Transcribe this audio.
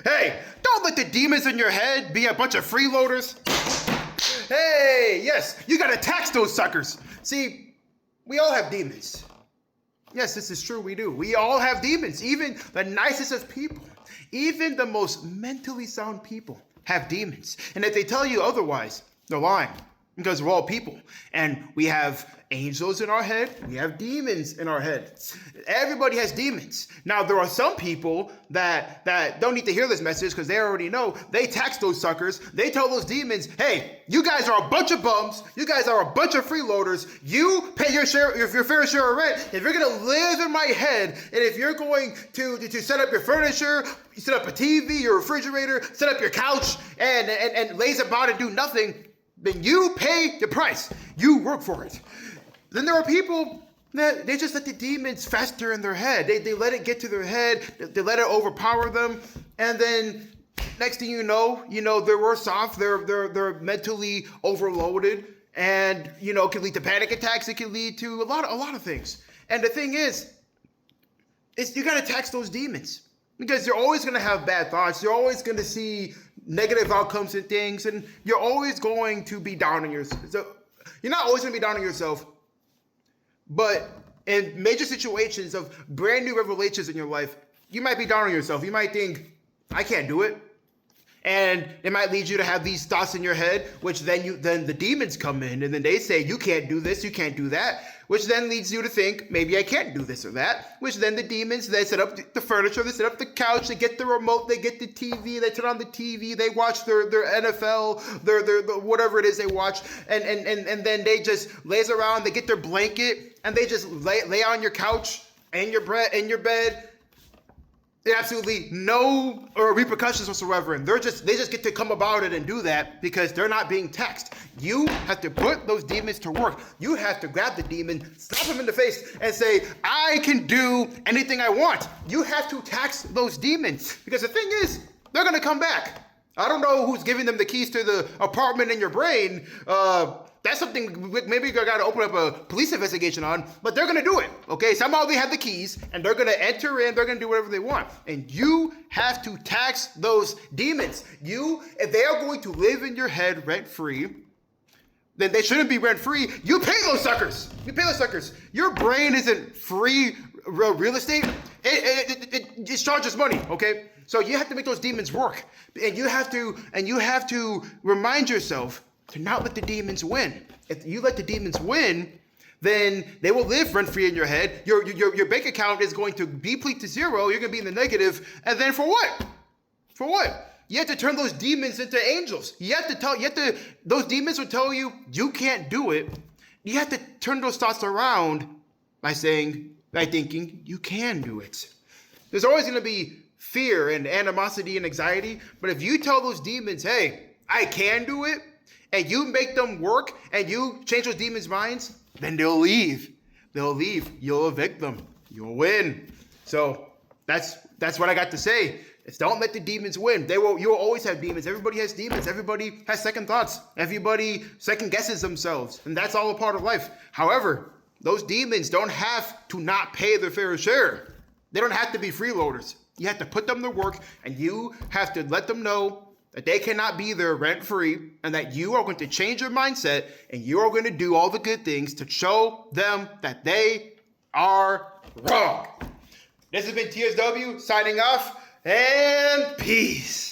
Hey, don't let the demons in your head be a bunch of freeloaders. Hey, yes, you gotta tax those suckers. See, we all have demons. Yes, this is true, we do. We all have demons, even the nicest of people. Even the most mentally sound people have demons. And if they tell you otherwise, they're lying. Because we're all people. And we have angels in our head. We have demons in our head. Everybody has demons. Now, there are some people that don't need to hear this message because they already know. They tax those suckers. They tell those demons, hey, you guys are a bunch of bums. You guys are a bunch of freeloaders. You pay your share, your fair share of rent. If you're going to live in my head, and if you're going to set up your furniture, you set up a TV, your refrigerator, set up your couch, and laze about and do nothing, then you pay the price. You work for it. Then there are people that they just let the demons fester in their head. They let it get to their head. They let it overpower them. And then next thing you know, they're worse off. They're mentally overloaded, and it can lead to panic attacks. It can lead to a lot of things. And the thing is you got to tax those demons, because you're always going to have bad thoughts. You're always going to see negative outcomes and things, and you're always going to be down on yourself. So you're not always going to be down on yourself, but in major situations of brand new revelations in your life, you might be down on yourself. You might think, I can't do it. And it might lead you to have these thoughts in your head, which then the demons come in, and then they say, you can't do this, you can't do that, which then leads you to think, maybe I can't do this or that, which then the demons, they set up the furniture, they set up the couch, they get the remote, they get the TV, they turn on the TV, they watch their NFL, their whatever it is they watch, and then they just laze around, they get their blanket, and they just lay on your couch, in your bed, absolutely no repercussions whatsoever, and they just get to come about it and do that because they're not being taxed. You have to put those demons to work. You have to grab the demon, slap him in the face, and say, I can do anything I want. You have to tax those demons, because the thing is, they're going to come back. I don't know who's giving them the keys to the apartment in your brain. That's something maybe you got to open up a police investigation on, but they're going to do it, okay? Somehow they have the keys, and they're going to enter in, they're going to do whatever they want. And you have to tax those demons. If they are going to live in your head rent-free, then they shouldn't be rent-free. You pay those suckers. You pay those suckers. Your brain isn't free real estate. It charges money, okay? So you have to make those demons work. And you have to remind yourself to not let the demons win. If you let the demons win, then they will live rent-free in your head. Your bank account is going to deplete to zero. You're going to be in the negative. And then for what? For what? You have to turn those demons into angels. Those demons will tell you can't do it. You have to turn those thoughts around by thinking you can do it. There's always going to be fear and animosity and anxiety. But if you tell those demons, hey, I can do it, and you make them work, and you change those demons' minds, then they'll leave. They'll leave. You'll evict them. You'll win. So that's what I got to say. It's don't let the demons win. You'll always have demons. Everybody has demons. Everybody has second thoughts. Everybody second guesses themselves. And that's all a part of life. However, those demons don't have to not pay their fair share. They don't have to be freeloaders. You have to put them to work, and you have to let them know that they cannot be there rent-free, and that you are going to change your mindset, and you are going to do all the good things to show them that they are wrong. This has been TSW signing off, and peace.